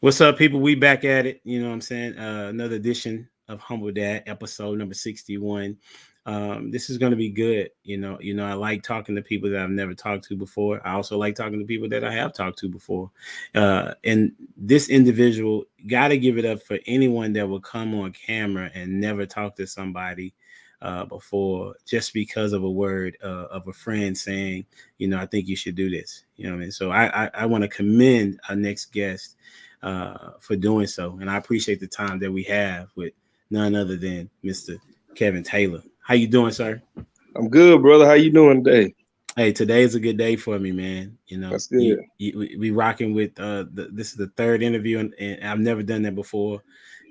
What's up, people? We back at it. You know what I'm saying? Another edition of Humble Dad, episode number 61. This is going to be good. I like talking to people that I've never talked to before. I also like talking to people that I have talked to before. And this individual, got to give it up for anyone that will come on camera and never talk to somebody before, just because of a word of a friend saying, I think you should do this. You know what I mean? So I want to commend our next guest for doing so. And I appreciate the time that we have with none other than Mr. Kevin Taylor. How you doing, sir? I'm good, brother. How you doing today? Hey, today is a good day for me, man. That's good. We rocking with this is the third interview, and I've never done that before.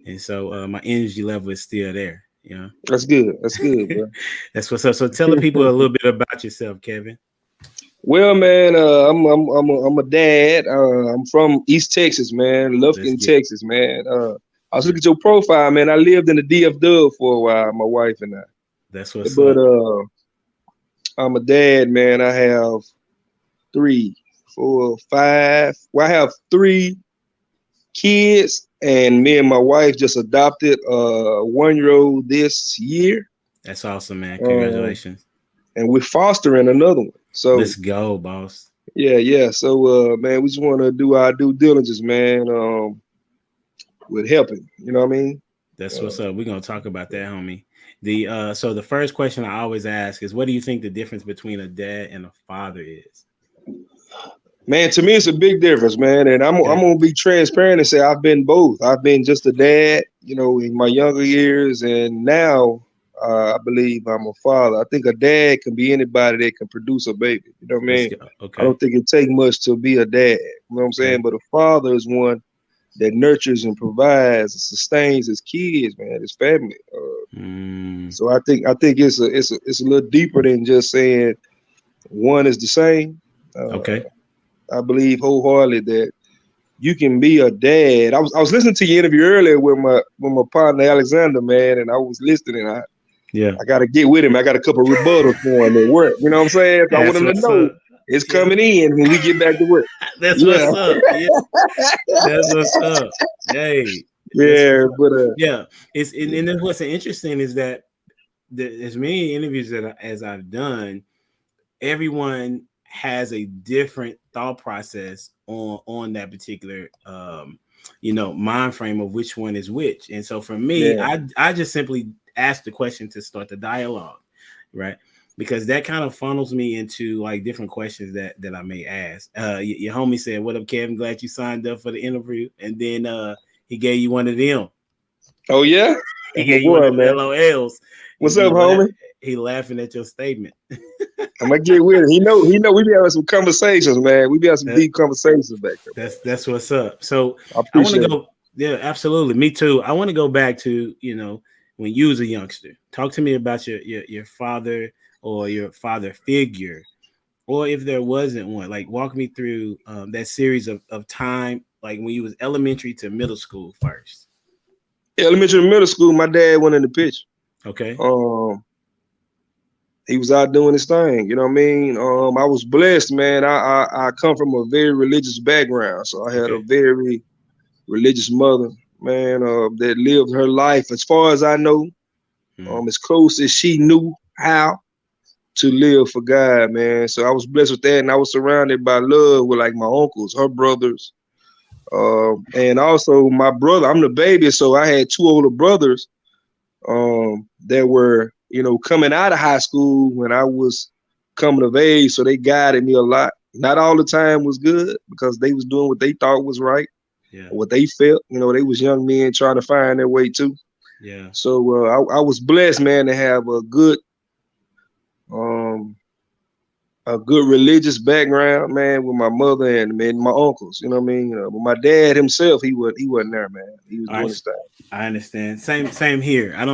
And so my energy level is still there. That's good. That's good, bro. That's what's up. So tell the people a little bit about yourself, Kevin. Well, man, I'm a dad. I'm from East Texas, man, Lufkin, Texas, man. I was looking at your profile, man. I lived in the DFW for a while, my wife and I. That's what's up. But I'm a dad, man. I have 3, 4, 5. Well, I have 3 kids, and me and my wife just adopted a 1-year-old this year. That's awesome, man. Congratulations. And we're fostering another one. So let's go, boss. Yeah. So man, we just want to do our due diligence, man, with helping. You know what I mean? That's what's up. We're gonna talk about that, homie. So the first question I always ask is, what do you think the difference between a dad and a father is? Man, to me, it's a big difference, man. And I'm gonna be transparent and say I've been both. I've been just a dad, in my younger years, and now I believe I'm a father. I think a dad can be anybody that can produce a baby. You know what I mean? Okay. I don't think it takes much to be a dad. You know what I'm saying? Okay. But a father is one that nurtures and provides and sustains his kids, man, his family. So I think it's a little deeper than just saying one is the same. Okay. I believe wholeheartedly that you can be a dad. I was listening to your interview earlier with my partner Alexander, man, and I was listening. I got to get with him. I got a couple of rebuttals for him at work. You know what I'm saying? So I want him to know it's coming in when we get back to work. That's what's up. Yeah. That's what's up. Hey. Yeah, It's and then what's interesting is that as many interviews as I've done, everyone has a different thought process on that particular mind frame of which one is which. And so for me, I just simply ask the question to start the dialogue, right? Because that kind of funnels me into like different questions that I may ask. Your homie said, "What up, Kevin? Glad you signed up for the interview." And then he gave you one of them. Oh yeah, he gave you one of the LOLs. What's up, homie? He laughing at your statement. I'm gonna get with him. He know. We be having some conversations, man. We be having some deep conversations back there. That's what's up. So I want to go. Yeah, absolutely. Me too. I want to go back to when you was a youngster. Talk to me about your father or your father figure, or if there wasn't one. Like walk me through that series of time, like when you was elementary to middle school first. Elementary to middle school, my dad went in the pitch. Okay. He was out doing his thing, you know what I mean? I was blessed, man. I come from a very religious background. So I had a very religious mother, man, that lived her life, as far as I know, as close as she knew how to live for God, man. So I was blessed with that. And I was surrounded by love with like my uncles, her brothers. And also my brother, I'm the baby. So I had 2 older brothers that were, coming out of high school when I was coming of age. So they guided me a lot. Not all the time was good because they was doing what they thought was right. Yeah. What they felt, they was young men trying to find their way too. Yeah. So I was blessed, man, to have a good religious background, man, with my mother and my uncles. You know what I mean? But my dad himself, he wasn't there, man. He was doing his thing. I understand. Same here. I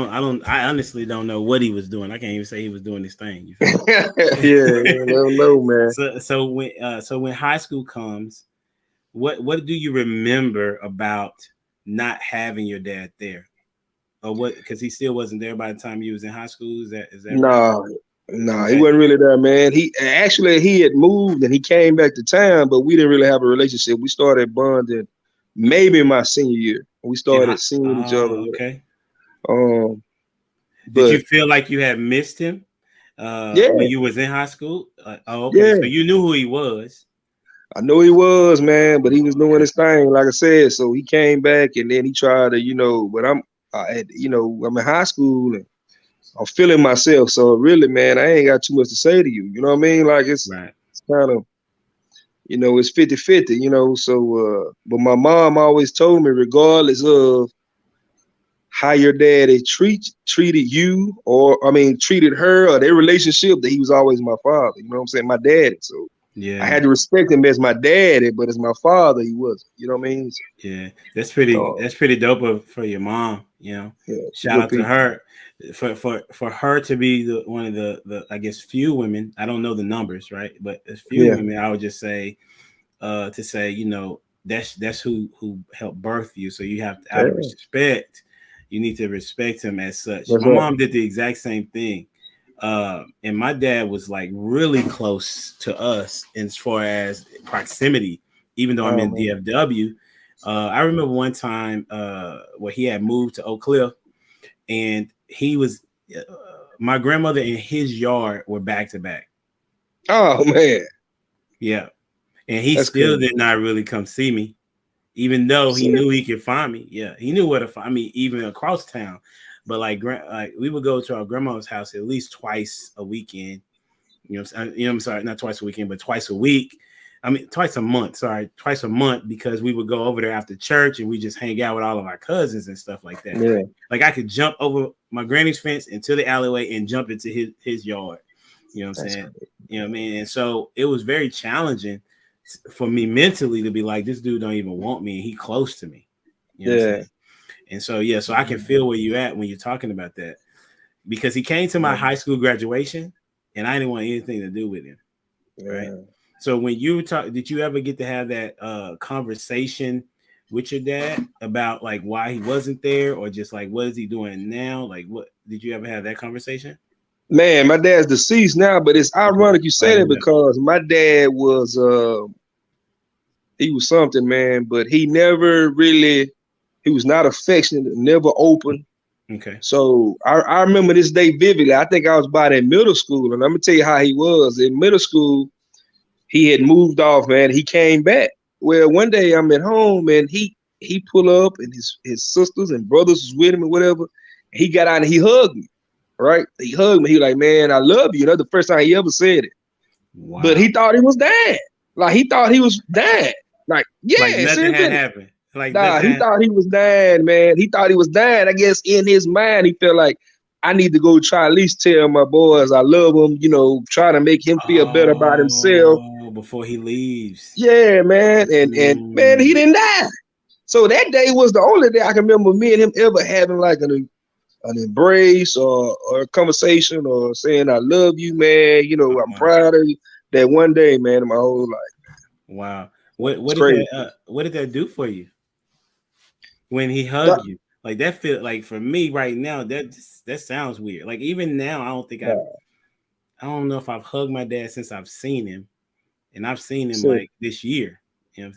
honestly don't know what he was doing. I can't even say he was doing his thing. You feel me? I don't know, man. So when high school comes, what do you remember about not having your dad there, or what? Because he still wasn't there by the time you was in high school. Is that right? No, he wasn't really there, man. He had moved and he came back to town, but we didn't really have a relationship. We started bonding maybe my senior year. We started seeing each other. Okay. Did you But feel like you had missed him yeah, when you was in high school? Okay. yeah, So you knew who he was. I know he was, man, but he was doing his thing, like I said. So he came back, and then he tried to, but I'm in high school and I'm feeling myself. So really, man, I ain't got too much to say to you. You know what I mean? Like Right. it's kind of, it's 50-50, So, but my mom always told me, regardless of how your daddy treated you, or treated her, or their relationship, that he was always my father. You know what I'm saying? My daddy. So I Yeah. had to respect him as my daddy, but as my father, he wasn't. You know what I mean? So, Yeah. That's pretty. uh, That's pretty dope for your mom. yeah, she Shout good out to people. her for her to be one of the I guess few women. I don't know the numbers, right? But a few Yeah, women, I would just say to say, that's who helped birth you. So you have to, out of yeah, respect, you need to respect him as such. that's My right. mom did the exact same thing. And my dad was like really close to us as far as proximity, even though I'm Oh in man, DFW. I remember one time where he had moved to Oak Cliff, and he was my grandmother and his yard were back to back. oh man, Yeah. And he that's still crazy. did not really come see me, even though he See? knew he could find me. Yeah, he knew where to find me, even across town. But like we would go to our grandma's house at least twice a weekend. I'm sorry, not twice a weekend, but twice a week. I mean, twice a month. Sorry, twice a month, because we would go over there after church and we just hang out with all of our cousins and stuff like that. Yeah, Like I could jump over my granny's fence into the alleyway and jump into his yard. You know what I'm that's saying? crazy. You know what I mean? And so it was very challenging for me mentally to be like, this dude don't even want me and he close to me. You know what I'm Yeah, saying? And so yeah, so I can feel where you at when you're talking about that, because he came to my yeah, high school graduation and I didn't want anything to do with him. Right. yeah. So when you talk, did you ever get to have that conversation with your dad about like why he wasn't there, or just like what is he doing now? Like what did you ever have that conversation? Man, my dad's deceased now, but it's Okay. ironic you I said it didn't know. because my dad was he was something, man, but he was not affectionate, never open. Okay. So I remember this day vividly. I think I was about in middle school, and I'm gonna tell you how he was. In middle school, he had moved off, man. He came back. Well, one day I'm at home and he pulled up and his sisters and brothers was with him and whatever. He got out and he hugged me. Right? He hugged me. He like, man, I love you. That's the first time he ever said it. But Wow. he thought he was dead. Like he thought he was dead. Like, Like yeah, nothing had seriously. happened. Like Nah, nothing he had. thought he was dying, man. He thought he was dying. I guess in his mind, he felt like I need to go try at least tell my boys I love him, try to make him feel better about himself. Oh, before he leaves. Yeah, man. And man, he Mm. didn't die. So that day was the only day I can remember me and him ever having like an embrace or a conversation or saying I love you, man. I'm Wow. proud of you. That one day, man, in my whole life. Wow. It's crazy. What did that do for you when he Nah, hugged you? Like that feel like for me right now, that sounds weird. Like even now, nah, I don't know if I've hugged my dad since I've seen him, and I've seen him so, like this year.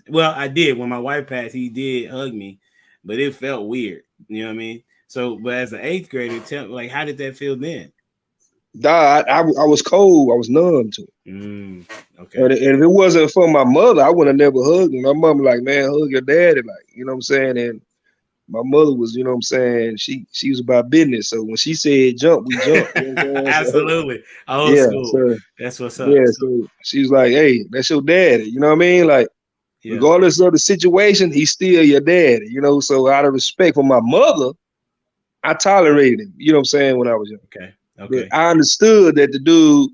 Well, I did when my wife passed. He did hug me, but it felt weird. You know what I mean? So, but as an eighth grader, like how did that feel then? I was cold. I was numb to it. Okay. And if it wasn't for my mother, I would have never hugged him. My mom like, man, hug your daddy, like, you know what I'm saying? And my mother was, you know what I'm saying, she was about business. So when she said jump, we jumped. You know what I'm saying? So Absolutely. Old yeah, school. so That's what's up. yeah, So, so she was like, hey, that's your daddy. You know what I mean? Like, yeah. regardless of the situation, he's still your daddy, So out of respect for my mother, I tolerated him, you know what I'm saying, when I was young. Okay. But Okay. I understood that the dude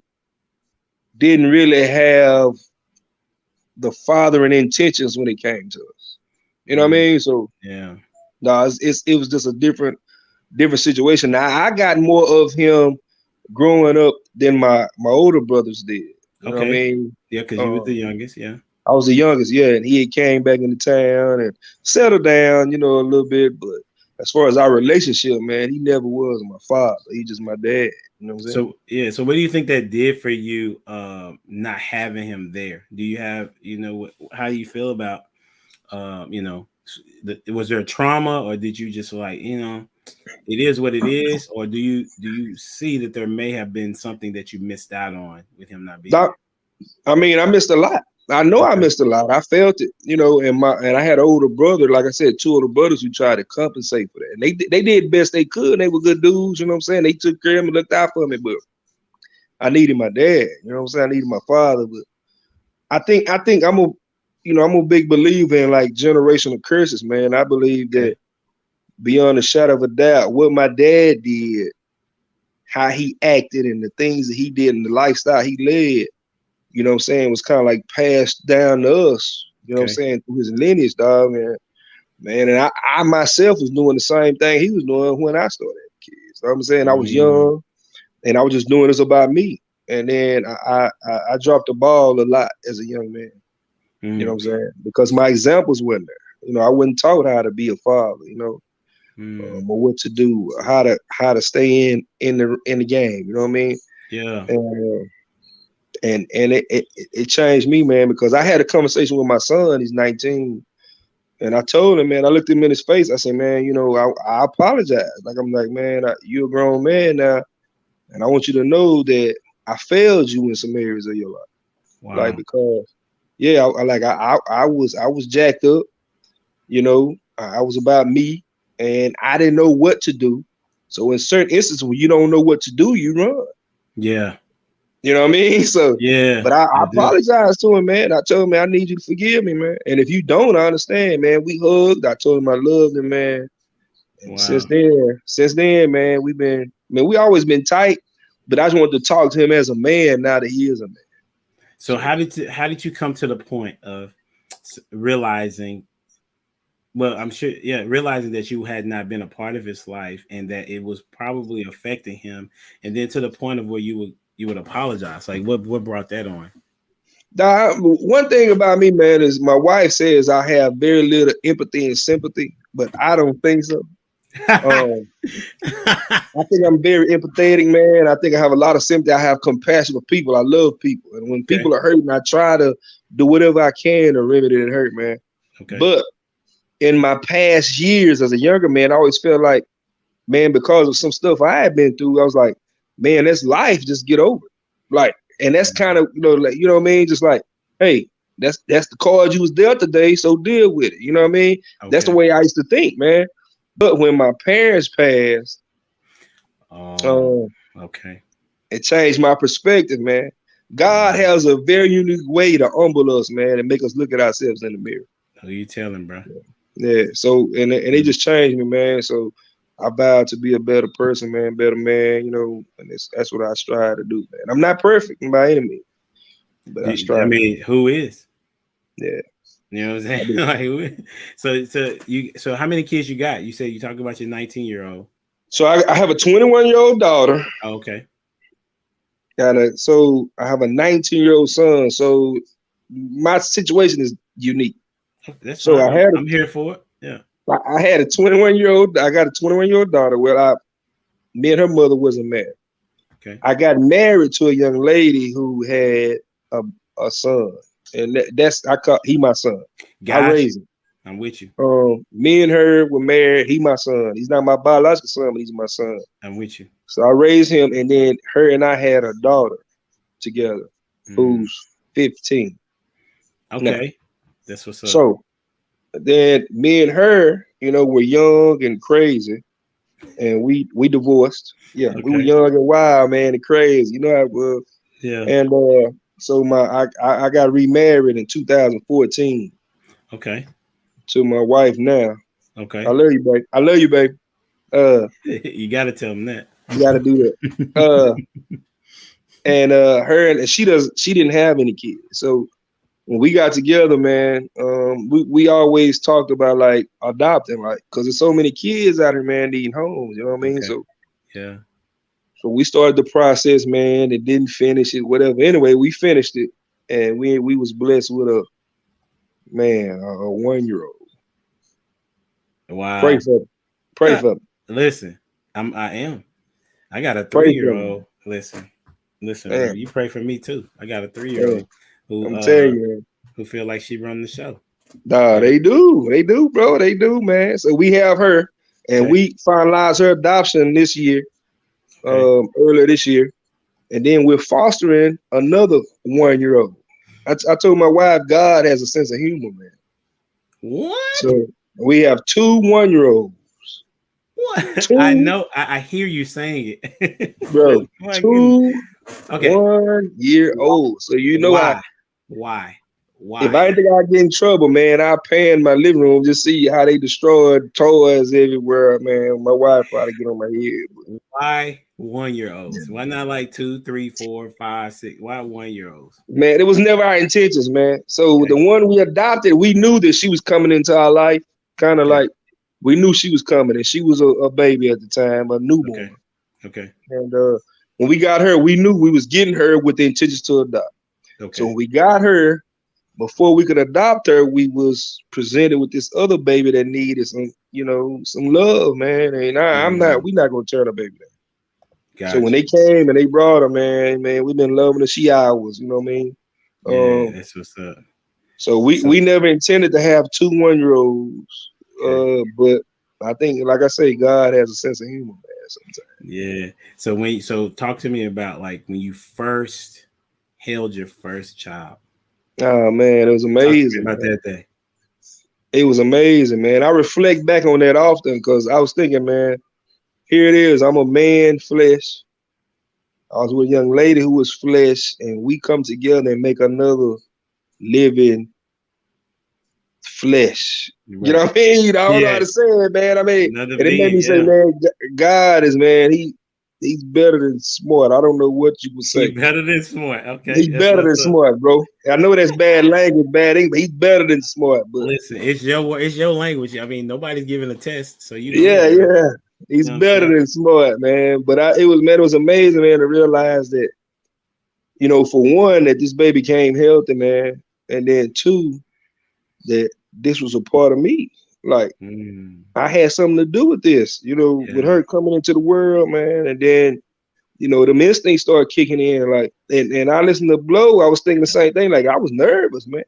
didn't really have the fathering intentions when it came to us. You know what I Mm, mean? So yeah. no, it was just a different situation. Now I got more of him growing up than my older brothers did. You know what I Okay. mean? Yeah, because you was Uh, the youngest. Yeah. I was the youngest, yeah, and he had came back into town and settled down, a little bit. But as far as our relationship, man, he never was my father. He just my dad. You know what I'm saying? So yeah. So what do you think that did for you? Not having him there. Do you have? How do you feel about? was there a trauma, or did you just like, it is what it is, or do you see that there may have been something that you missed out on with him not being I mean, I missed a lot. I know I missed a lot. I felt it, and I had an older brother, like I said, two older brothers who tried to compensate for that. And they did best they could. They were good dudes, you know what I'm saying? They took care of me, looked out for me, but I needed my dad, you know what I'm saying? I needed my father. But I think I'm a big believer in like generational curses, man. I believe that beyond a shadow of a doubt, what my dad did, how he acted and the things that he did and the lifestyle he led, you know what I'm saying, was kind of like passed down to us, you know what I'm saying, through his lineage, dog, man. And I myself was doing the same thing he was doing when I started having kids. You know what I'm saying? I was young and I was just doing this about me. And then I dropped the ball a lot as a young man. You know what I'm saying? Because my examples weren't there. I wasn't taught how to be a father, or what to do, how to stay in the game. You know what I mean? Yeah. And it changed me, man, because I had a conversation with my son. He's 19, and I told him, man, I looked him in his face. I said, man, I apologize. Like, I'm like, man, you're a grown man now, and I want you to know that I failed you in some areas of your life. Wow. Like, because I was jacked up. I was about me, and I didn't know what to do. So in certain instances when you don't know what to do, you run. Yeah. You know what I mean? So yeah. But I apologized to him, man. I told him, man, I need you to forgive me, man. And if you don't, I understand, man. We hugged. I told him I loved him, man. And since then, man, we always been tight. But I just wanted to talk to him as a man now that he is a man. So how did you come to the point of realizing? Well, I'm sure, realizing that you had not been a part of his life and that it was probably affecting him, and then to the point of where you would apologize. Like, what brought that on? One thing about me, man, is my wife says I have very little empathy and sympathy, but I don't think so. I think I'm very empathetic, man. I think I have a lot of sympathy. I have compassion for people. I love people, and when people are hurting, I try to do whatever I can to remedy that hurt, man. But in my past years as a younger man, I always felt like, man, because of some stuff I had been through, I was like, man, that's life. Just get over it. Like, and that's kind of, like, you know what I mean? Just like, hey, that's the card you was dealt today, so deal with it. You know what I mean? That's the way I used to think, man. But when my parents passed, it changed my perspective, man. God has a very unique way to humble us, man, and make us look at ourselves in the mirror. Who you telling, bro? Yeah. So and it just changed me, man. So I vowed to be a better person, man, better man, and that's what I strive to do, man. I'm not perfect by any means, but I strive. I mean, who is? Yeah. You know what I'm saying? So how many kids you got? You said you talking about your 19-year-old. So I have a 21-year-old daughter. Oh, okay. So I have a 19-year-old son. So my situation is unique. That's so fine. I'm here for it. Yeah. I had a 21-year-old. I got a 21-year-old daughter. Well, me and her mother wasn't married. Okay. I got married to a young lady who had a son, and he my son. I raised him. I'm with you. Me and her were married. He my son. He's not my biological son, but he's my son. I'm with you. So I raised him, and then her and I had a daughter together, who's 15. Okay. Now, that's what's up. So then me and her, were young and crazy, and we divorced. Yeah, we were young and wild, man, and crazy. You know how it was. Yeah. And so I got remarried in 2014. Okay. To my wife now. Okay. I love you, babe. I love you, babe. You got to tell them that. You got to do that. And she didn't have any kids. So when we got together, man, we always talked about like adopting, like, because there's so many kids out here, man, needing homes. You know what I mean? Okay. So yeah. So we started the process, man. It didn't finish it, whatever. Anyway, we finished it, and we was blessed with a 1-year-old. Wow. Pray for me. Listen, I am. I got a 3-year-old. Listen, bro, you pray for me too. I got a 3-year-old who I'm telling you, who feel like she run the show. Nah, they do, bro. They do, man. So we have her, and Okay. we finalized her adoption this year, Okay. earlier this year, and then we're fostering another 1-year-old. I told my wife, God has a sense of humor, man. What? So we have 2 1-year-olds. What? I Two, know. I hear you saying it. bro. My goodness. Two Okay. 1-year-olds. So you know how Why? Why? if Why? I didn't think I'd get in trouble, man, I pan my living room just see how they destroyed toys everywhere, man. My wife probably get on my head. Why 1-year-olds? Why not like 2, 3, 4, 5, 6? Why 1-year-olds? Man, it was never our intentions, man. So Okay. the one we adopted, we knew that she was coming into our life, kind of Okay. like we knew she was coming, and she was a baby at the time, a Okay. newborn. Okay. And when we got her, we knew we was getting her with the intentions to adopt. So Okay. when we got her, before we could adopt her, we was presented with this other baby that needed some, some love, man. And we not gonna turn a baby down. So when Gotcha. they came and they brought her, man, we've been loving her. She ours, you know what I mean? Yeah, Um, that's what's up. so we So we never intended to have 2 1-year-olds, okay. but I think, like I say, God has a sense of humor, man. Sometimes. Yeah. So talk to me about like when you first held your first child. Oh man, it was Talk to me amazing, about man. that day. It was amazing, man. I reflect back on that often because I was thinking, man, here it is. I'm a man, flesh. I was with a young lady who was flesh, and we come together and make another living flesh. You know Right. what I mean? I don't know how Yeah. to say it, man. I mean, Another and it made being. me say, Yeah. man, God is, man, he's better than smart. I don't know what you would He say. better than smart. Okay. He's That's better what's than up. smart, bro. I know that's bad language, bad English, but he's better than smart. But Listen, it's your language. I mean, nobody's giving a test, so you go yeah, ahead, bro. You yeah, he's know what I'm better saying? than smart, man. But it was amazing, man, to realize that, for one, that this baby came healthy, man, and then two, that this was a part of me. Like Mm, I had something to do with this, with yeah. her coming into the world, man, and then the instincts started kicking in, like, and I listened to Blow. I was thinking the same thing. Like I was nervous, man.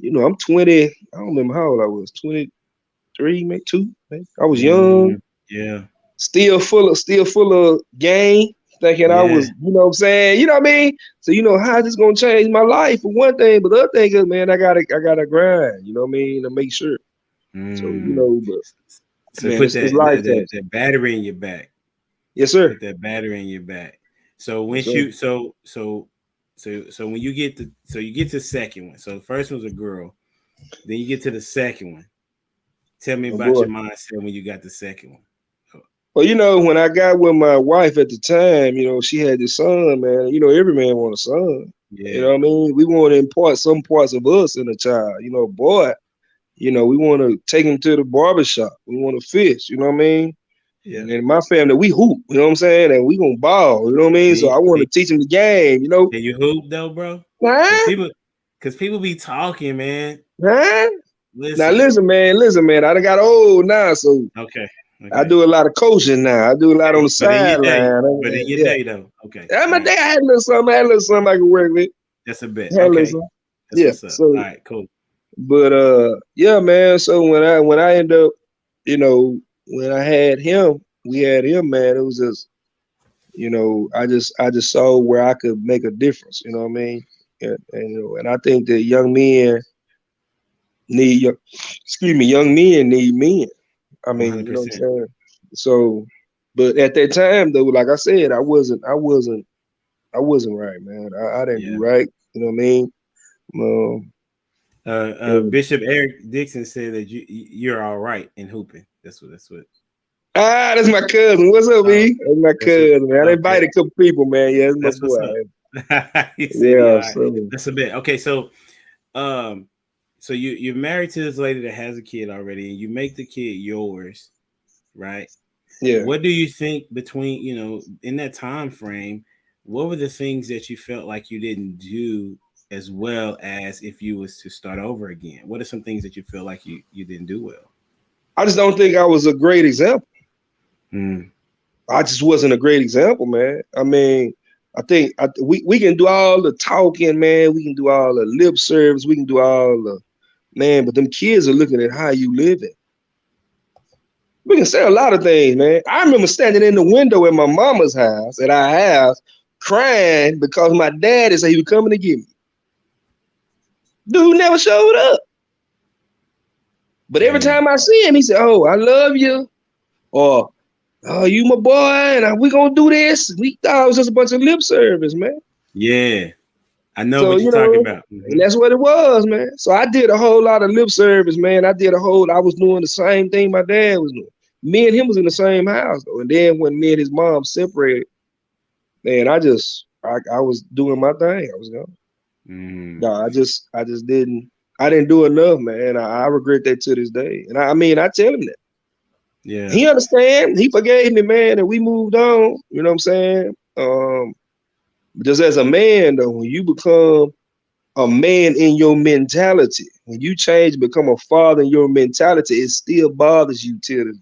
I'm 20. I don't remember how old I was. 23, maybe two. Maybe. I was young, Mm, yeah. still full of game, thinking I Yeah. was, what I'm saying, you know what I mean? So how is this gonna change my life for one thing, but the other thing is, man, I gotta grind, you know what I mean, to make sure. So, Mm. but So man, put it's that life that, that changing. that battery in your back. Yes, sir. Put that battery in your back. So Yes, once sir. you so when you get to the second one. So the first one's a girl. Then you get to the second one. Tell me Oh about boy. your mindset when you got the second one. Well, when I got with my wife at the time, she had this son, man. Every man want a son. You know Yeah. what I mean? We want to impart some parts of us in a child. Boy, we want to take him to the barbershop. We want to fish. You know what I mean? Yeah. And in my family, we hoop. You know what I'm saying? And we gonna ball. You know what I mean? Can So you, I want can, to teach him the game. can you hoop though, bro? Because Huh? people be talking, man. Huh? Now Listen. listen, man. I done got old now, so Okay. I Okay. do a lot of coaching now. I do a lot on Okay. the sideline. But in your Yeah. day though. Okay. My All right. day, I had a little something. I could work with. That's a bit. Had a little Okay. something. That's Yeah. what's up. All So, right. Cool. but yeah, man. So when I end up, when I had him, we had him, man. It was just, I just saw where I could make a difference. You know what I mean? And I think that need, young- young men need men. I mean, you know what I'm 100%. saying? So, but at that time though, like I said, I wasn't right, man. I didn't do Yeah. right. You know what I mean? Um, and, Bishop Eric Dixon said that you're all right in hooping. That's what. that's my cousin. What's up, Oh, E? That's my that's what. cousin, man. I Okay, invited a couple people, man. Yeah, that's my that's what's boy. up. He said, "Yeah, Yeah, all right." so That's a bit. Okay, um, so you're married to this lady that has a kid already, and you make the kid yours, right? yeah. What do you think between in that time frame? What were the things that you felt like you didn't do as well as if you was to start over again? What are some things that you feel like you didn't do well? I just don't think I was a great example. Mm, I just wasn't a great example, man. I mean, I think we can do all the talking, man. We can do all the lip service. We can do all the man, but them kids are looking at how you living. We can say a lot of things, man. I remember standing in the window at my mama's house, at our house, crying because my daddy said he was coming to get me. Dude never showed up. But every time I see him, he said, "Oh, I love you," or "Oh, you my boy, and we gonna do this." We thought it was just a bunch of lip service, man. Yeah, I know So what you're talking about. and that's what it was, man. So I did a whole lot of lip service, man. I was doing the same thing my dad was doing. Me and him was in the same house, though. And then when me and his mom separated, man, I was doing my thing. I was going. No, I just didn't. I didn't do enough, man. I regret that to this day. And I mean, I tell him that. Yeah. He understand. He forgave me, man, and we moved on. You know what I'm saying? Just as a man, though, when you become a man in your mentality, when you change, become a father in your mentality, it still bothers you till today.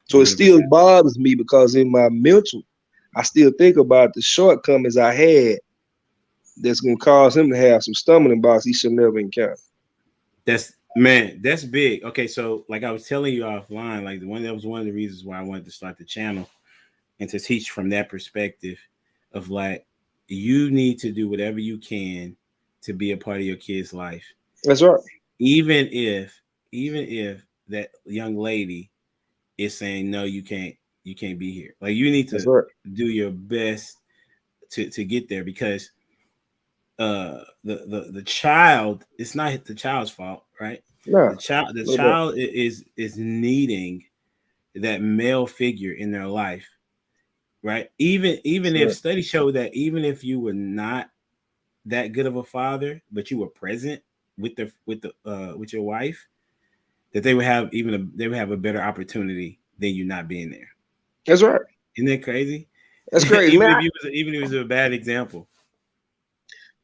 So 100%. It still bothers me because in my mental, I still think about the shortcomings I had that's gonna cause him to have some stumbling blocks he should never encounter. That's big. Okay, so like I was telling you offline, like that was one of the reasons why I wanted to start the channel and to teach from that perspective of like you need to do whatever you can to be a part of your kid's life. That's right. Even if that young lady is saying no, you can't be here. Like you need to do your best to get there because the child, it's not the child's fault, right? No, the child is needing that male figure in their life, right? Even if studies show that even if you were not that good of a father, but you were present with your wife, that they would have a better opportunity than you not being there. That's right. Isn't that crazy? That's crazy. even if it was a bad example.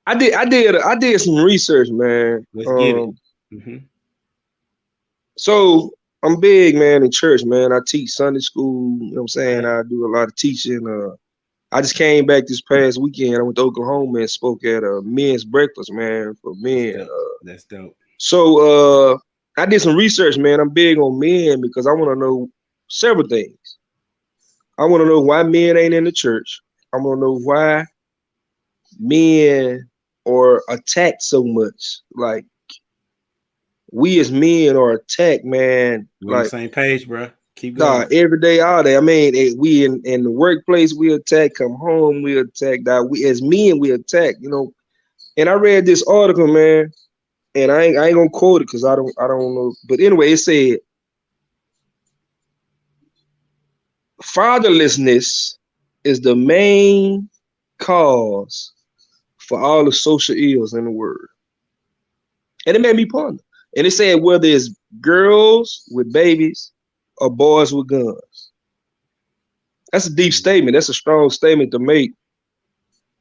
I did some research, man. Let's get it. Mm-hmm. So I'm big, man, in church, man. I teach Sunday school. You know what I'm saying? I do a lot of teaching. I just came back this past weekend. I went to Oklahoma and spoke at a men's breakfast, man, for men. That's dope. So I did some research, man. I'm big on men because I want to know several things. I want to know why men ain't in the church. I want to know why men are attacked so much. Like we as men are attacked, man. We're on the same page, bro. Keep going. Every day, all day. I mean, we in the workplace, we attack. Come home, we attack. We as men, we attack. You know. And I read this article, man, and I ain't gonna quote it because I don't know. But anyway, it said fatherlessness is the main cause for all the social ills in the world. And it made me ponder. And it said whether it's girls with babies or boys with guns. That's a deep statement. That's a strong statement to make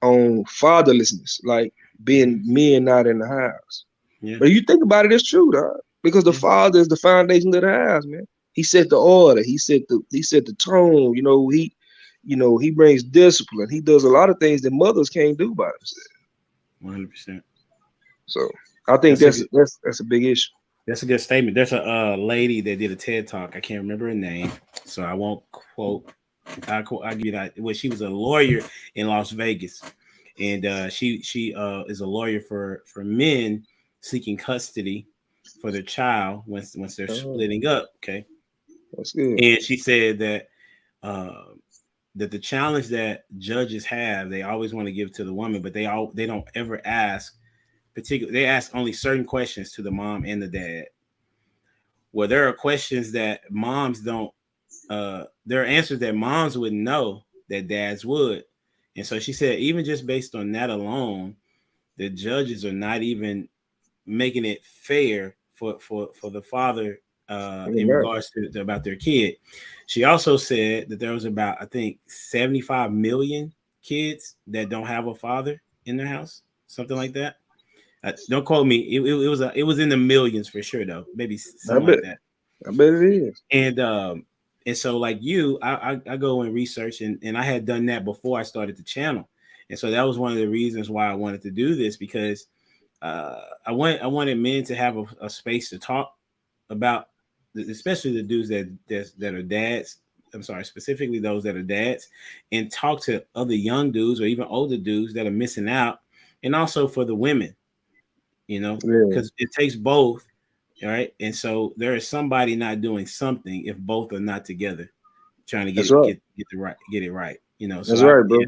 on fatherlessness, like being men not in the house. Yeah. But you think about it, it's true, dog. Because the father is the foundation of the house, man. He set the order. He set the tone. You know, he brings discipline. He does a lot of things that mothers can't do by themselves. 100%. So I think that's a big issue. That's a good statement. There's a lady that did a TED talk. I can't remember her name, so I won't quote. I'll give you that. Well, she was a lawyer in Las Vegas, and she is a lawyer for men seeking custody for their child once they're splitting up. Okay, that's good. And she said that that the challenge that judges have, they always want to give to the woman, but they don't ever ask. They ask only certain questions to the mom and the dad. Well, there are questions that moms don't. There are answers that moms wouldn't know that dads would, and so she said, even just based on that alone, the judges are not even making it fair for the father in regards to about their kid. She also said that there was about, I think, 75 million kids that don't have a father in their house, something like that. Don't quote me. It was in the millions for sure, though. Maybe something like that. I bet it is. And so like you, I go and research, and I had done that before I started the channel, and so that was one of the reasons why I wanted to do this, because I wanted men to have a space to talk about, especially the dudes that are dads. I'm sorry, specifically those that are dads, and talk to other young dudes or even older dudes that are missing out, and also for the women, because it takes both, right? And so there is somebody not doing something if both are not together, trying to get it right. So that's right, bro.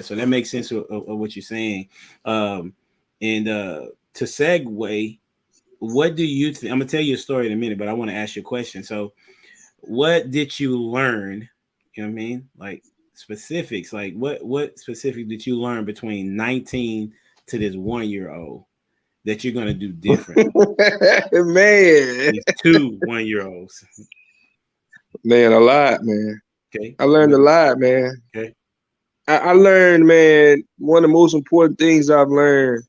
So that makes sense of what you're saying. And to segue, what do you think? I'm gonna tell you a story in a minute, but I want to ask you a question. So, what did you learn? You know what I mean? Like specifics. Like what specific did you learn between 19 to this 1-year-old that you're gonna do different? Man, these 2 1-year-olds. Man, a lot, man. Okay, I learned a lot, man. Okay, I learned, man. One of the most important things I've learned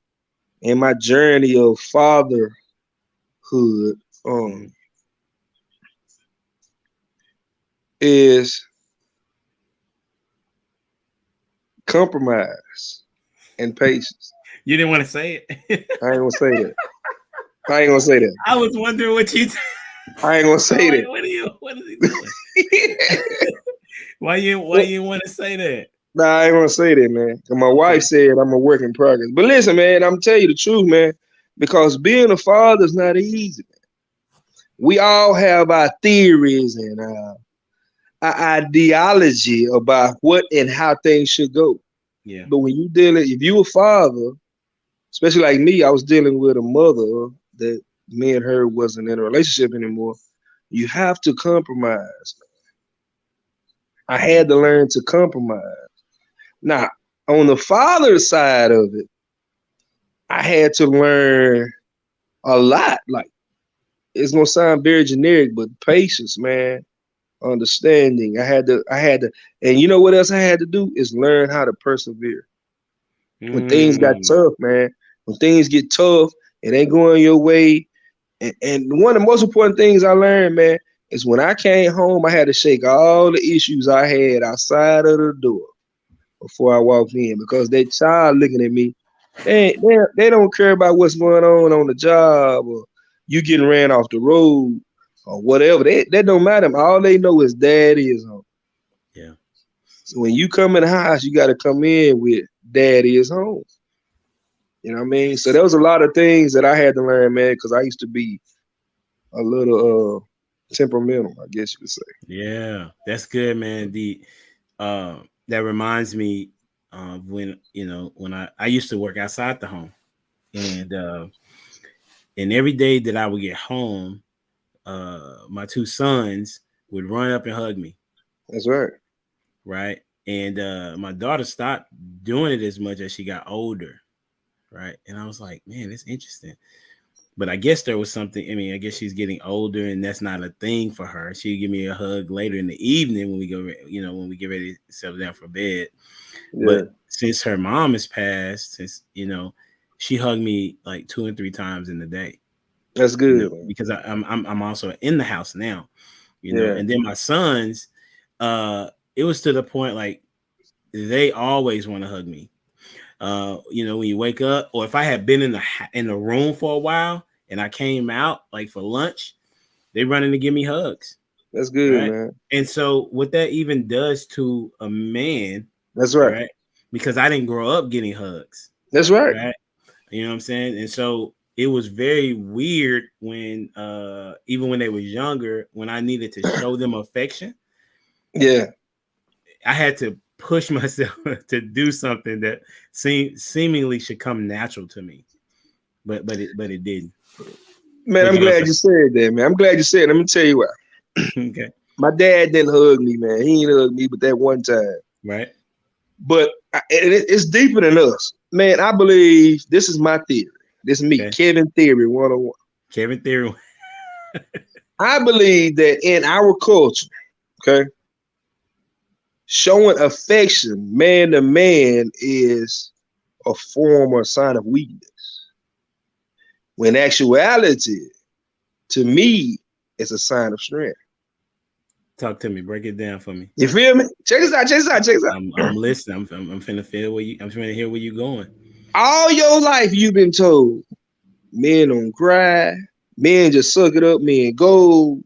in my journey of fatherhood, is compromise and patience. You didn't want to say it. I ain't gonna say that. I ain't gonna say that. I was wondering what you. I ain't gonna say that. What is he doing? Why you want to say that? Nah, I ain't gonna say that, man. Cause my wife said I'm a work in progress. But listen, man, I'm telling you the truth, man. Because being a father is not easy, man. We all have our theories and our ideology about what and how things should go. Yeah. But when if you a father, especially like me, I was dealing with a mother that me and her wasn't in a relationship anymore. You have to compromise. I had to learn to compromise. Now, on the father's side of it, I had to learn a lot. Like, it's gonna sound very generic, but patience, man, understanding. I had to, and you know what else I had to do is learn how to persevere. When things got tough, man, when things get tough, it ain't going your way. And one of the most important things I learned, man, is when I came home, I had to shake all the issues I had outside of the door before I walked in, because that child looking at me, they don't care about what's going on the job or you getting ran off the road or whatever. That don't matter. All they know is daddy is home. Yeah. So when you come in the house, you got to come in with daddy is home. You know what I mean? So there was a lot of things that I had to learn, man, because I used to be a little temperamental, I guess you could say. Yeah, that's good, man. That reminds me of when I used to work outside the home, and every day that I would get home, my 2 sons would run up and hug me. That's right. Right. And my daughter stopped doing it as much as she got older. Right. And I was like, man, that's interesting. But I guess there was something. I mean, I guess she's getting older, and that's not a thing for her. She'd give me a hug later in the evening when we go, when we get ready to settle down for bed. Yeah. But since her mom has passed, she hugged me like 2 and 3 times in the day. That's good. Because I'm also in the house now, And then my sons, it was to the point like they always want to hug me. When you wake up, or if I had been in the room for a while and I came out like for lunch, they running to give me hugs. That's good, right? Man. And so what that even does to a man, that's right? Because I didn't grow up getting hugs. That's right? You know what I'm saying? And so it was very weird when, even when they were younger, when I needed to show them affection. Yeah, I had to push myself to do something that seemingly should come natural to me, but it didn't. Man, I'm glad you said that, man. I'm glad you said it. Let me tell you why. Okay. My dad didn't hug me, man. He didn't hug me but that one time. Right. But it's deeper than us. Man, I believe, this is my theory. This is me, Kevin Theory 101. Kevin Theory. I believe that in our culture, okay, showing affection man to man is a form or sign of weakness. When actuality, to me, it's a sign of strength. Talk to me. Break it down for me. You feel me? Check this out. I'm listening. I'm finna feel I'm finna hear where you going. All your life you've been told Men don't cry. Men just suck it up. Men go.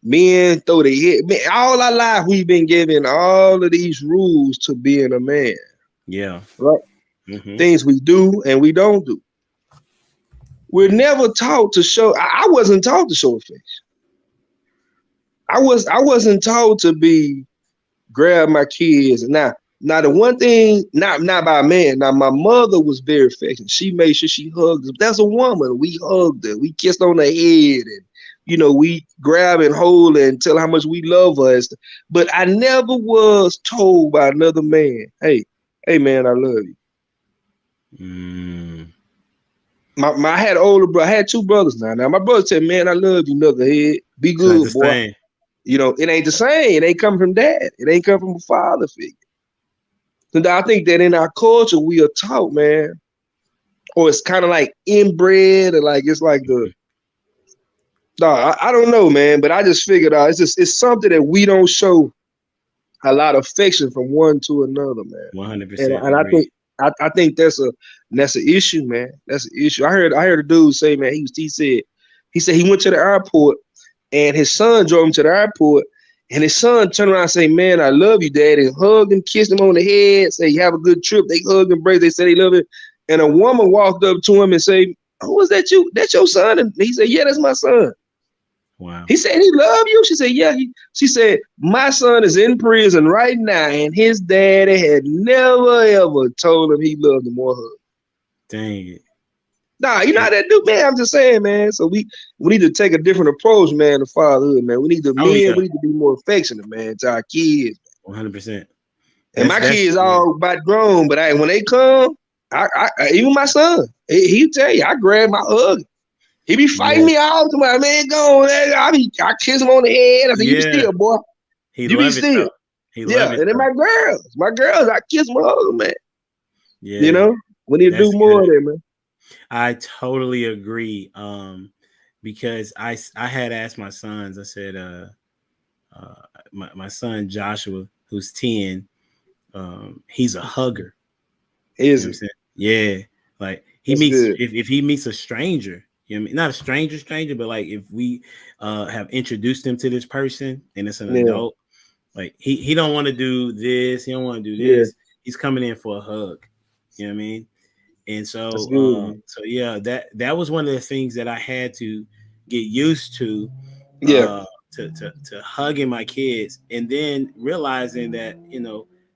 Men throw their head. Man, all our life we've been given all of these rules to being a man. Yeah. Right? Mm-hmm. Things we do and we don't do. We're never taught to show. I wasn't taught to show affection. I wasn't taught to be grab my kids. Now the one thing, not by a man. Now my mother was very affectionate. She made sure she hugged us. That's a woman. We hugged her. We kissed on her head, and we grab and hold her and tell her how much we love her. But I never was told by another man, hey man, I love you. I had an older brother. I had two brothers now. Now my brother said, man, I love you, knucklehead. Be good, boy. Same. It ain't the same. It ain't coming from dad. It ain't coming from a father figure. And I think that in our culture, we are taught, man, or it's kind of like inbred, or like it's like I don't know, man, but I just figured out it's something that we don't show a lot of affection from one to another, man. 100%. And I think that's an issue, man. That's an issue. I heard a dude say, man, he said he went to the airport and his son drove him to the airport, and his son turned around and say, man, I love you, Dad, and hugged him, kissed him on the head, say, have a good trip. They hugged and embraced. They said they love it. And a woman walked up to him and said, oh, is that you? That's your son? And he said, yeah, that's my son. Wow. He said, he love you? She said, yeah. She said, my son is in prison right now, and his daddy had never, ever told him he loved him or her. Dang it. Nah, you know how that do, man. I'm just saying, man. So we need to take a different approach, man, to fatherhood, man. We need to we need to be more affectionate, man, to our kids. 100%. And my kids all about grown, but when they come, I even my son, he'll tell you, I grab my hug. He be fighting me all the time, man. Go on, I kiss him on the head. I say, you be still, boy. You be still. Yeah, and then my girls, I kiss my hug, man. Yeah, we need to do more of that, man. I totally agree. Because I had asked my sons, I said, my son Joshua, who's 10, he's a hugger. Is it? Yeah, like he meets if he meets a stranger, not a stranger, but like if we have introduced him to this person and it's an adult, like he don't want to do this, he don't want to do this. He's coming in for a hug. You know what I mean? And so, that was one of the things that I had to get used to, to hugging my kids, and then realizing that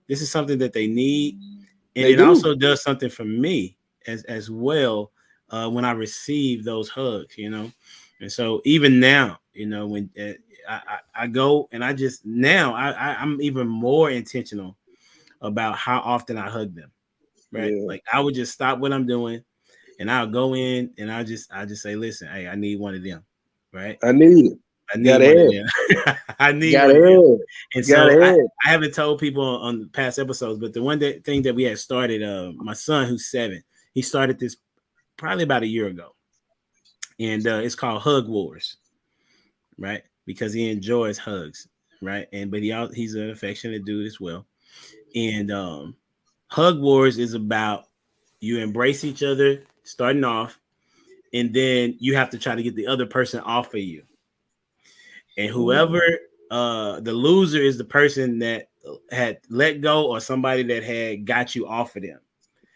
this is something that they need, and it also does something for me as well when I receive those hugs, And so even now, when I go and I'm even more intentional about how often I hug them. Right. Yeah. Like I would just stop what I'm doing and I'll go in and I just say, listen, hey, I need one of them. Right. I need it. I need one of them. I need one of them. And so I haven't told people on the past episodes, but the thing that we had started, my son who's 7, he started this probably about a year ago. And it's called Hug Wars. Right. Because he enjoys hugs. Right. But he's an affectionate dude as well. And Hug Wars is about you embrace each other starting off, and then you have to try to get the other person off of you. And whoever the loser is the person that had let go or somebody that had got you off of them.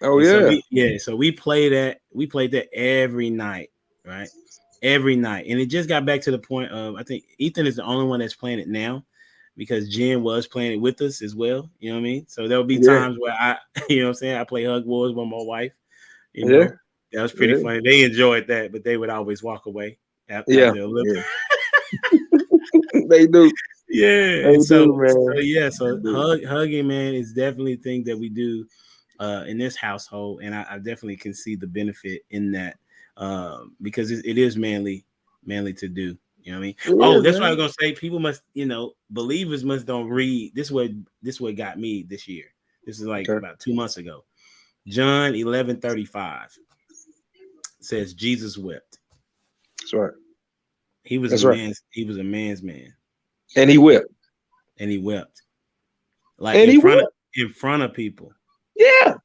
Oh, and so we played that. We played that every night, right? Every night. And it just got back to the point of, I think Ethan is the only one that's playing it now, because Jen was playing it with us as well. You know what I mean? So there'll be times where I play Hug Wars with my wife. That was pretty funny. They enjoyed that, but they would always walk away after a little. They do. Yeah. Hugging, man, is definitely a thing that we do in this household. And I definitely can see the benefit in that because it is manly to do. You know what I mean? Yeah, that's what I was gonna say. People must, believers must don't read. This what got me this year. This is like about 2 months ago. John 11:35 says Jesus wept. That's right. He was a man's man. And he wept. Like in front of people. Yeah.